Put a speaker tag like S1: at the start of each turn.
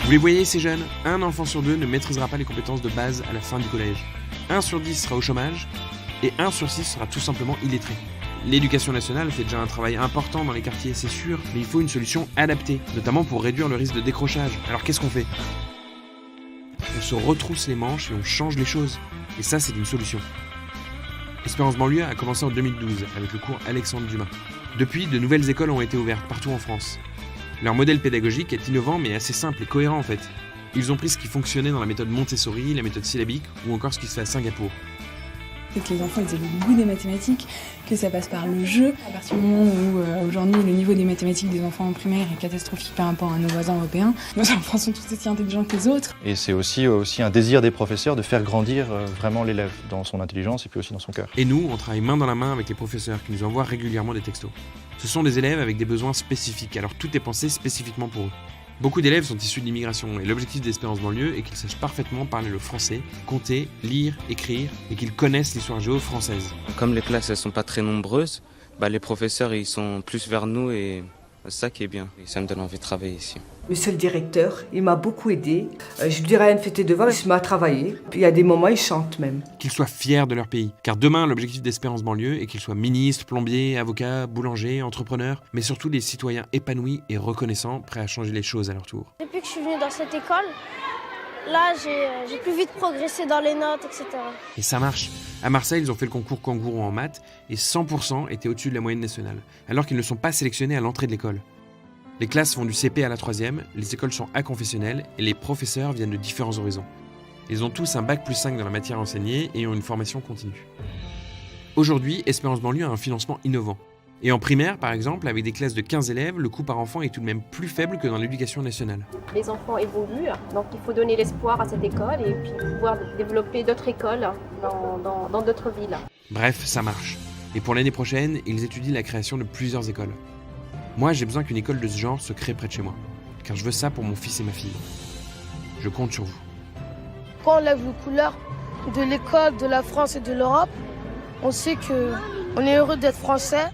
S1: Vous les voyez ces jeunes ? Un enfant sur 2 ne maîtrisera pas les compétences de base à la fin du collège. 1 sur 10 sera au chômage et 1 sur 6 sera tout simplement illettré. L'éducation nationale fait déjà un travail important dans les quartiers, c'est sûr, mais il faut une solution adaptée, notamment pour réduire le risque de décrochage. Alors qu'est-ce qu'on fait ? On se retrousse les manches et on change les choses. Et ça, c'est une solution. Espérance banlieue a commencé en 2012 avec le cours Alexandre Dumas. Depuis, de nouvelles écoles ont été ouvertes partout en France. Leur modèle pédagogique est innovant mais assez simple et cohérent en fait. Ils ont pris ce qui fonctionnait dans la méthode Montessori, la méthode syllabique ou encore ce qui se fait à Singapour.
S2: C'est que les enfants ils aient le goût des mathématiques, que ça passe par le jeu. À partir du moment où aujourd'hui le niveau des mathématiques des enfants en primaire est catastrophique par rapport à nos voisins européens, nos enfants sont tous aussi intelligents que les autres.
S3: Et c'est aussi un désir des professeurs de faire grandir vraiment l'élève dans son intelligence et puis aussi dans son cœur.
S1: Et nous, on travaille main dans la main avec les professeurs qui nous envoient régulièrement des textos. Ce sont des élèves avec des besoins spécifiques, alors tout est pensé spécifiquement pour eux. Beaucoup d'élèves sont issus de l'immigration et l'objectif d'Espérance banlieue est qu'ils sachent parfaitement parler le français, compter, lire, écrire et qu'ils connaissent l'histoire géo française.
S4: Comme les classes elles sont pas très nombreuses, les professeurs ils sont plus vers nous et c'est ça qui est bien. Et ça me donne envie de travailler ici.
S5: Monsieur le directeur, il m'a beaucoup aidé. Je lui dis rien de fait tes devoirs, il se met à travailler. Puis il y a des moments, il chante même.
S1: Qu'ils soient fiers de leur pays. Car demain, l'objectif d'Espérance banlieue est qu'ils soient ministres, plombiers, avocats, boulangers, entrepreneurs, mais surtout des citoyens épanouis et reconnaissants, prêts à changer les choses à leur tour.
S6: Depuis que je suis venue dans cette école, là j'ai plus vite progressé dans les notes, etc.
S1: Et ça marche. À Marseille, ils ont fait le concours kangourou en maths et 100% étaient au-dessus de la moyenne nationale, alors qu'ils ne sont pas sélectionnés à l'entrée de l'école. Les classes vont du CP à la 3e, les écoles sont aconfessionnelles et les professeurs viennent de différents horizons. Ils ont tous un bac+5 dans la matière enseignée et ont une formation continue. Aujourd'hui, Espérance banlieue a un financement innovant. Et en primaire, par exemple, avec des classes de 15 élèves, le coût par enfant est tout de même plus faible que dans l'éducation nationale.
S7: Les enfants évoluent, donc il faut donner l'espoir à cette école et puis pouvoir développer d'autres écoles dans d'autres villes.
S1: Bref, ça marche. Et pour l'année prochaine, ils étudient la création de plusieurs écoles. Moi, j'ai besoin qu'une école de ce genre se crée près de chez moi, car je veux ça pour mon fils et ma fille. Je compte sur vous.
S6: Quand on lève les couleurs de l'école, de la France et de l'Europe, on sait qu'on est heureux d'être français.